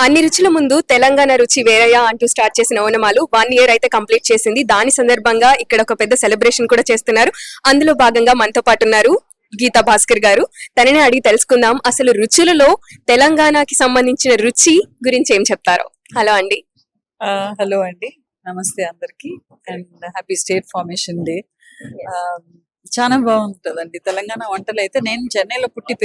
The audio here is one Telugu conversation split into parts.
అన్ని రుచుల ముందు తెలంగాణ రుచి వేరయ్యా అంటూ స్టార్ట్ చేసిన ఓనమాలు 1 year అయితే కంప్లీట్ చేసింది. దాని సందర్భంగా ఇక్కడ ఒక పెద్ద సెలబ్రేషన్ కూడా చేస్తున్నారు. అందులో భాగంగా మనతో పాటు ఉన్నారు గీతా భాస్కర్ గారు. తనని అడిగి తెలుసుకుందాం అసలు రుచులలో తెలంగాణకి సంబంధించిన రుచి గురించి ఏం చెప్తారో. హలో అండి. హలో అండి, నమస్తే అందరికి and happy state formation day. చాలా బాగుంటుందండి తెలంగాణ వంటలు. అయితే నేను చెన్నైలో పుట్టి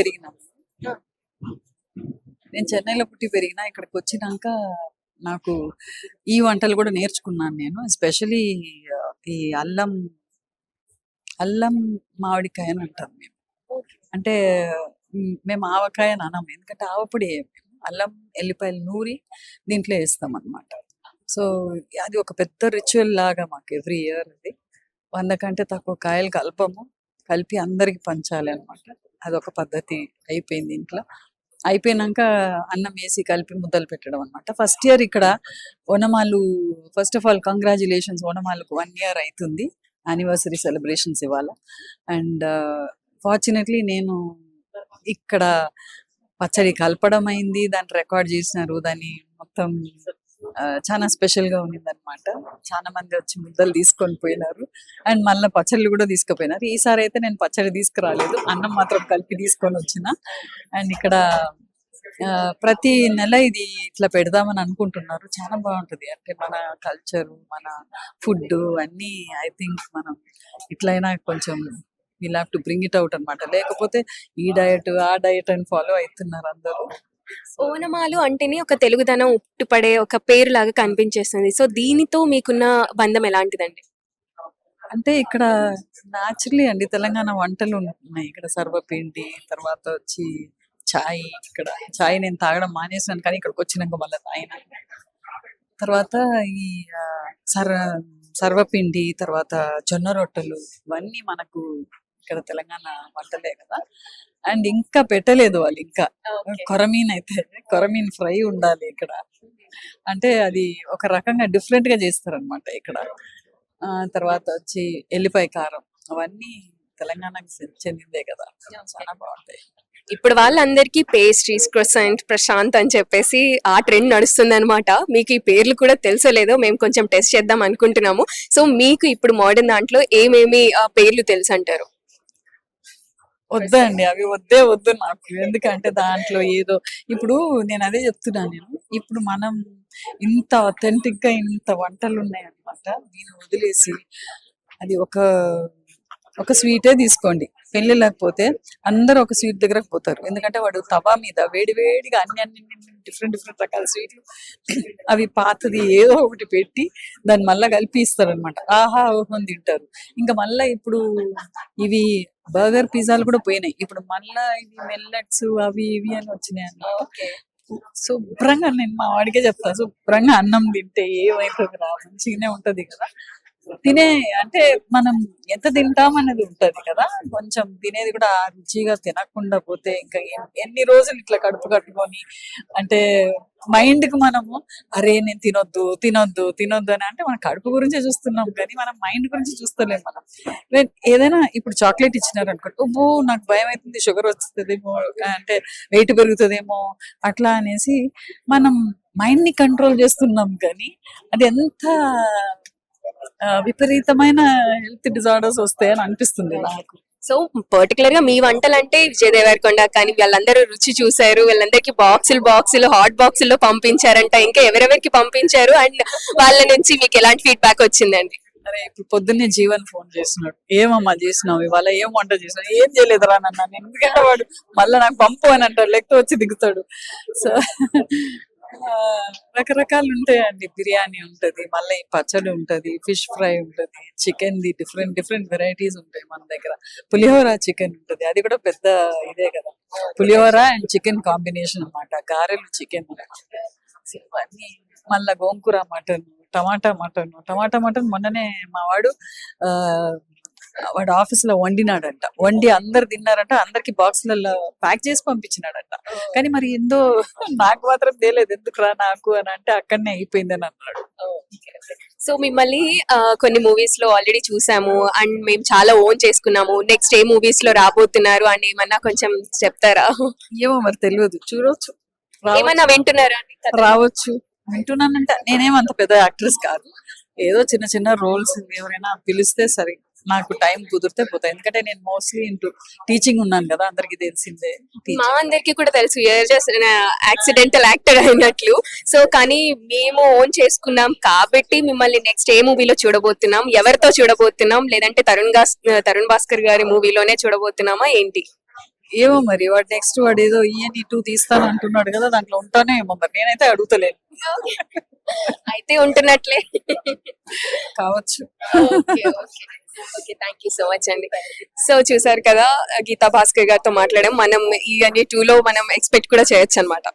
పెరిగినా ఇక్కడికి వచ్చినాక నాకు ఈ వంటలు కూడా నేర్చుకున్నాను నేను. ఎస్పెషలీ ఈ అల్లం అల్లం మామిడికాయ అని అంటాం మేము. అంటే మేము ఆవకాయ అని అనం, ఎందుకంటే ఆవపొడి అల్లం ఎల్లిపాయలు నూరి దీంట్లో వేస్తాం అన్నమాట. సో అది ఒక పెద్ద రిచువల్ లాగా మాకు ఎవ్రీ ఇయర్. అది 100 కంటే తక్కువ కాయలు కలిపి అందరికి పంచాలి అనమాట. అదొక పద్ధతి అయిపోయింది ఇంట్లో. అయిపోయినాక అన్నం వేసి కలిపి ముద్దలు పెట్టడం అనమాట. ఫస్ట్ ఇయర్ ఇక్కడ Onamalu, first of all congratulations, ఓనమాలకు 1 year అవుతుంది, యానివర్సరీ సెలబ్రేషన్స్ ఇవాళ. అండ్ ఫార్చునేట్లీ నేను ఇక్కడ పచ్చడి కలపడం అయింది, దాన్ని రికార్డ్ చేసినారు, దాన్ని మొత్తం చాలా స్పెషల్ గా ఉన్నింది అనమాట. చాలా మంది వచ్చి ముద్దలు తీసుకొని పోయినారు అండ్ మళ్ళీ పచ్చళ్ళు కూడా తీసుకుపోయినారు. ఈసారి అయితే నేను పచ్చడి తీసుకురాలేదు, అన్నం మాత్రం కలిపి తీసుకొని వచ్చిన. అండ్ ఇక్కడ ప్రతి నెల ఇది ఇట్లా పెడదామని అనుకుంటున్నారు. చాలా బాగుంటది. అంటే మన కల్చరు, మన ఫుడ్ అన్నీ ఐ థింక్ మనం ఇట్లయినా కొంచెం will have to bring it out అనమాట. లేకపోతే ఈ డయట్ ఆ డయట్ అని ఫాలో అవుతున్నారు అందరూ. ఓనమాలు అంటేనే ఒక తెలుగుదనం ఉట్టుపడే ఒక పేరు లాగా కనిపించేస్తుంది. సో దీనితో మీకున్న బంధం ఎలాంటిదండి? అంటే ఇక్కడ న్యాచురలీ అండి తెలంగాణ వంటలు ఉన్నాయి. ఇక్కడ సర్వపిండి, తర్వాత వచ్చి చాయ్. ఇక్కడ చాయ్ నేను తాగడం మానేసాను, కానీ ఇక్కడికి వచ్చినాక మళ్ళీ తాగిన. తర్వాత ఈ సర్వపిండి, తర్వాత జొన్న రొట్టెలు, ఇవన్నీ మనకు ఇక్కడ తెలంగాణ వంటలే కదా. అండ్ ఇంకా పెట్టలేదు వాళ్ళు, ఇంకా కొరమీన్ అయితే కొరమీన్ ఫ్రై ఉండాలి ఇక్కడ. అంటే అది ఒక రకంగా డిఫరెంట్ గా చేస్తారు అనమాట ఇక్కడ. తర్వాత వచ్చి ఎల్లిపాయ కారం, అవన్నీ తెలంగాణకి చెందిందే కదా, చాలా బాగుంటాయి. ఇప్పుడు వాళ్ళందరికీ పేస్ట్రీస్, క్రొసెంట్, ప్రశాంత్ అని చెప్పేసి ఆ ట్రెండ్ నడుస్తుంది అనమాట. మీకు ఈ పేర్లు కూడా తెలుసో లేదో మేము కొంచెం టెస్ట్ చేద్దాం అనుకుంటున్నాము. సో మీకు ఇప్పుడు మోడర్న్ దాంట్లో ఏమేమి పేర్లు తెలుసు అంటారు? వద్దండి, అవి వద్దు నాకు. ఎందుకంటే దాంట్లో ఏదో, ఇప్పుడు నేను అదే చెప్తున్నాను, నేను ఇప్పుడు మనం ఇంత అథెంటిక్ గా ఇంత వంటలు ఉన్నాయి అనమాట. నేను వదిలేసి అది ఒక స్వీటే తీసుకోండి, పెళ్లి లేకపోతే అందరూ ఒక స్వీట్ దగ్గరకు పోతారు. ఎందుకంటే వాడు తవా మీద వేడిగా అన్ని డిఫరెంట్ రకాల స్వీట్లు, అవి పాతది ఏదో ఒకటి పెట్టి దాన్ని మళ్ళా కలిపి ఇస్తారనమాట. ఆహా ఓహో తింటారు. ఇంకా మళ్ళా ఇప్పుడు ఇవి బర్గర్, పిజ్జాలు కూడా పోయినాయి. ఇప్పుడు మళ్ళా ఇవి మెల్లెట్స్ అవి ఇవి అని వచ్చినాయి అన్నమాట. శుభ్రంగా నేను మా వాడికే చెప్తాను, శుభ్రంగా అన్నం తింటే ఏమైతుంది రా, మంచిగానే ఉంటది కదా. అంటే మనం ఎంత తింటాం అనేది ఉంటది కదా. కొంచెం తినేది కూడా రుచిగా తినకుండా పోతే ఇంకా ఎన్ని రోజులు ఇట్లా కడుపు కట్టుకొని, అంటే మైండ్ కి మనము అరే నేను తినొద్దు అని, అంటే మన కడుపు గురించే చూస్తున్నాం కానీ మనం మైండ్ గురించి చూస్తలేం. మనం ఏదైనా ఇప్పుడు చాక్లెట్ ఇచ్చినారు అనుకోండి, ఓ నాకు భయం అవుతుంది, షుగర్ వస్తుందేమో, అంటే వెయిట్ పెరుగుతుందేమో అట్లా అనేసి మనం మైండ్ ని కంట్రోల్ చేస్తున్నాం. కానీ అది ఎంత విపరీతమైన హెల్త్ డిజార్డర్స్ వస్తాయని అనిపిస్తుంది నాకు. సో పర్టికులర్ గా మీ వంటలు అంటే విజయ్ దేవరకొండ కానీ వాళ్ళందరూ రుచి చూసారు, వాళ్ళందరికీ బాక్సులు హాట్ బాక్సుల్లో పంపించారంట. ఇంకా ఎవరెవరికి పంపించారు అండ్ వాళ్ళ నుంచి మీకు ఎలాంటి ఫీడ్బ్యాక్ వచ్చిందండి? అరే ఇప్పుడు పొద్దున్నే జీవన్ ఫోన్ చేస్తున్నాడు, ఏమమ్మా చేసినావు ఇవాళ, ఏం వంట చేసినావు, ఏం చేయలేదురా నన్ను. ఎందుకంటే వాడు మళ్ళీ నాకు పంపు అని అంటాడు, లేకపోతే వచ్చి దిగుతాడు. సో రకరకాలు ఉంటాయండి. బిర్యానీ ఉంటది, మళ్ళీ పచ్చడి ఉంటది, ఫిష్ ఫ్రై ఉంటది, చికెన్ ది డిఫరెంట్ వెరైటీస్ ఉంటాయి మన దగ్గర. పులిహోర చికెన్ ఉంటది, అది కూడా పెద్ద ఇదే కదా. పులిహోర అండ్ చికెన్ కాంబినేషన్ అన్నమాట. గారెలు చికెన్ అన్ని, మళ్ళా గోంగూర మటన్, టమాటా మటన్ మొన్ననే మా వాడు ఆఫీస్ లో వండి అందరు తిన్నారంట, అందరికి బాక్సులలో ప్యాక్ చేసి పంపించినాడంట. కానీ మరి ఏందో నాకు మాత్రం తెలియదు, ఎందుకురా నాకు అని అంటే అక్కడనే అయిపోయింది అని అన్నాడు. సో మిమ్మల్ని కొన్ని మూవీస్ లో ఆల్రెడీ చూసాము అండ్ మేము చాలా ఓన్ చేసుకున్నాము. నెక్స్ట్ ఏ మూవీస్ లో రాబోతున్నారు అని ఏమన్నా కొంచెం చెప్తారా? ఏమో మరి తెలియదు, చూడొచ్చు. ఏమన్నా వింటున్నారా అండి కథ? రావచ్చు. వింటున్నానంటే నేనేం అంత పెద్ద యాక్ట్రెస్ కాదు. ఏదో చిన్న చిన్న రోల్స్ ఎవరైనా పిలిస్తే సరే, నాకు టైం కుదిరితే పోతా. ఎందుకంటే నేను మోస్ట్లీ ఇంటూ టీచింగ్ ఉన్నాను కదా, అందరికి తెలిసిందే. మా అందరికి కూడా తెలుసు యాక్సిడెంటల్ యాక్టర్ అయినట్లు. సో కానీ మేము ఓన్ చేసుకున్నాం కాబట్టి మిమ్మల్ని నెక్స్ట్ ఏ మూవీలో చూడబోతున్నాం, ఎవరితో చూడబోతున్నాం, లేదంటే తరుణ్ భాస్కర్ గారి మూవీలోనే చూడబోతున్నామా ఏంటి? ఏమో మరి వాడు నెక్స్ట్ వాడు ఏదో ఈఎన్ఈ 2 తీస్తాను అంటున్నాడు కదా, దాంట్లో ఉంటానే ఏమో మరి, నేనైతే అడుగుతలేను. అయితే ఉంటున్నట్లే. కావచ్చు. Okay thank you so much అండి. సో చూసారు కదా, గీతా భాస్కర్ గారితో మాట్లాడాం. మనం ఈ 2 లో మనం ఎక్స్పెక్ట్ కూడా చేయొచ్చు అనమాట.